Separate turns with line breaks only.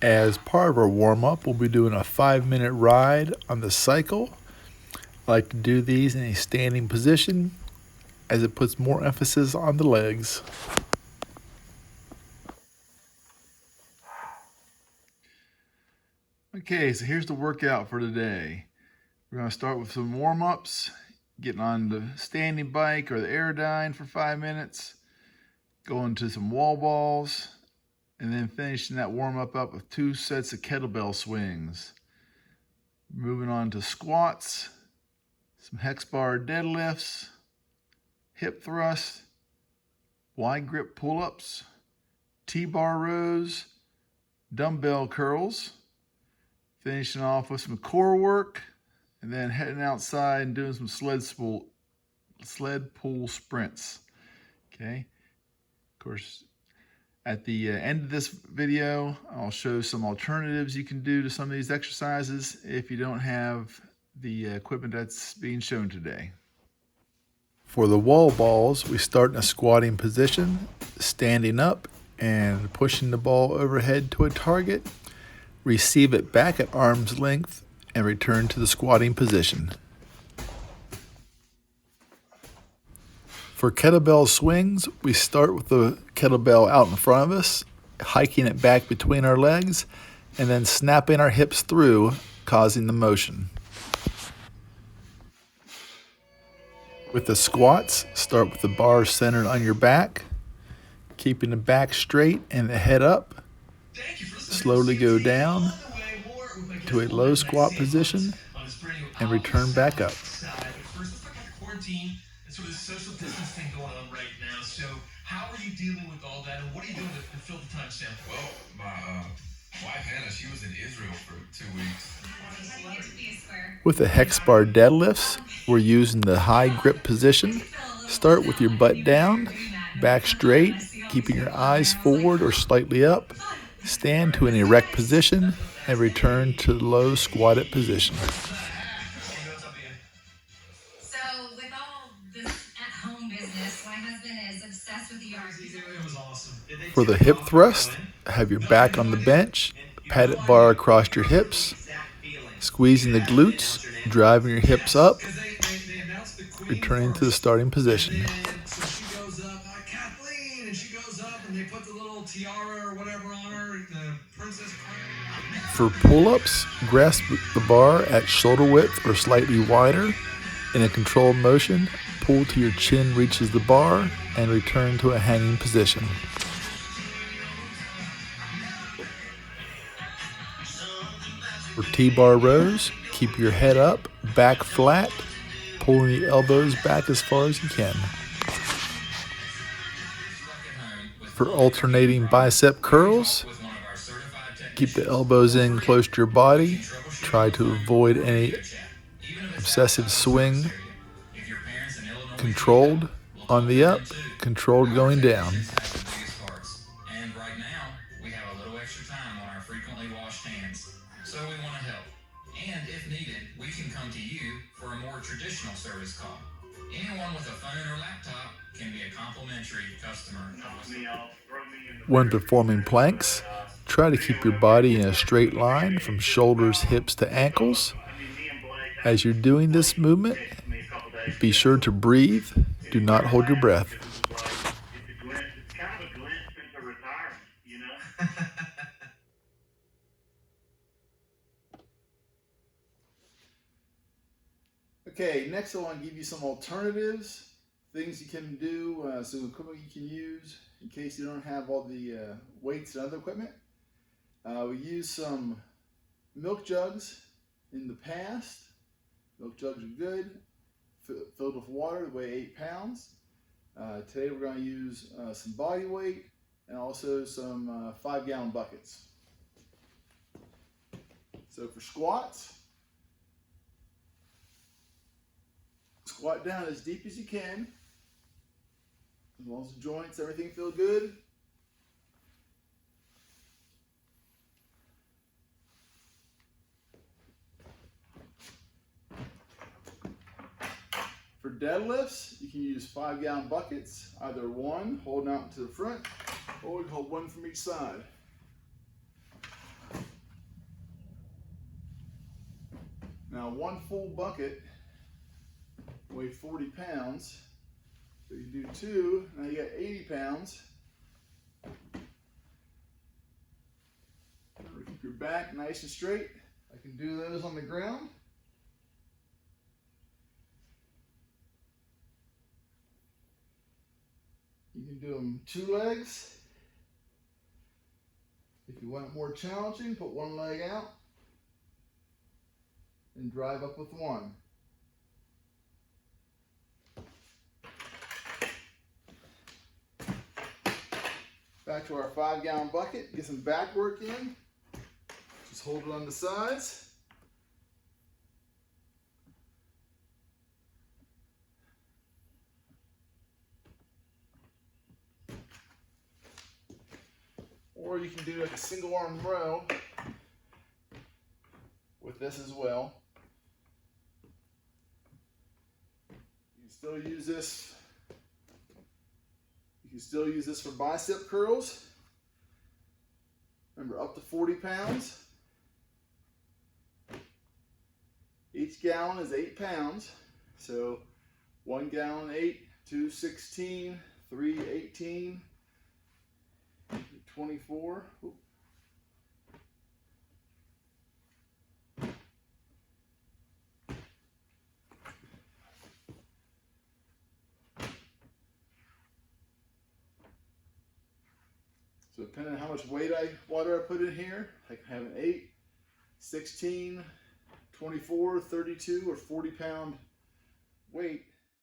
As part of our warm-up, we'll be doing a 5-minute ride on the cycle. I like to do these in a standing position as it puts more emphasis on the legs. Okay, so here's the workout for today. We're going to start with some warm-ups, getting on the standing bike or the Aerodyne for 5 minutes, going to some wall balls, and then finishing that warm-up up with 2 sets of kettlebell swings. Moving on to squats, some hex bar deadlifts, hip thrusts, wide grip pull-ups, T-bar rows, dumbbell curls, finishing off with some core work, and then heading outside and doing some sled pull sprints. Okay, of course, at the end of this video, I'll show some alternatives you can do to some of these exercises if you don't have the equipment that's being shown today. For the wall balls, we start in a squatting position, standing up and pushing the ball overhead to a target, receive it back at arm's length, and return to the squatting position. For kettlebell swings, we start with the kettlebell out in front of us, hiking it back between our legs, and then snapping our hips through, causing the motion. With the squats, start with the bar centered on your back, keeping the back straight and the head up. Slowly go down to a low squat position and return back up.
Sort of social distancing going on right now. So how are you dealing with all that, and what are you doing to fill the time stamp?
Well, my wife Hannah, she was in Israel for 2 weeks.
With the hex bar deadlifts, we're using the high grip position. Start with your butt down, back straight, keeping your eyes forward or slightly up. Stand to an erect position and return to the low squatted position. For the hip thrust, have your back on the bench, padded bar across your hips, squeezing the glutes, driving your hips up, returning to the starting position. For pull-ups, grasp the bar at shoulder width or slightly wider. In a controlled motion, pull till your chin reaches the bar and return to a hanging position. For T-bar rows, keep your head up, back flat, pulling the elbows back as far as you can. For alternating bicep curls, keep the elbows in close to your body. Try to avoid any obsessive swing. Controlled on the up, controlled going down.
And right now, we have a little extra time on our frequently washed hands. So we want to help. And if needed, we can come to you for a more traditional service call. Anyone with a phone or laptop can be a complimentary customer.
When performing planks, try to keep your body in a straight line from shoulders, hips to ankles. As you're doing this movement, be sure to breathe. Do not hold your breath.
It's kind of a glimpse into retirement, you know?
Okay, next I want to give you some alternatives, things you can do, some equipment you can use in case you don't have all the weights and other equipment. We used some milk jugs in the past. Milk jugs are good, filled with water, they weigh 8 pounds. Today we're going to use some body weight and also some 5-gallon buckets. So for squats, squat down as deep as you can, as long as the joints, everything feel good. For deadlifts, you can use 5-gallon buckets, either one holding out to the front, or you can hold one from each side. one full bucket weighed 40 pounds. So you do 2, now you got 80 pounds. Remember, keep your back nice and straight. I can do those on the ground. You can do them 2 legs. If you want it more challenging, put one leg out and drive up with one. Back to our 5-gallon bucket, get some back work in. Just hold it on the sides. Or you can do like a single arm row with this as well. You can still use this. You can still use this for bicep curls. Remember, up to 40 pounds. Each gallon is 8 pounds. So 1 gallon 8, 2 16, 3 18, 24. Oop. So depending on how much water I put in here, I can have an 8, 16, 24, 32, or 40 pound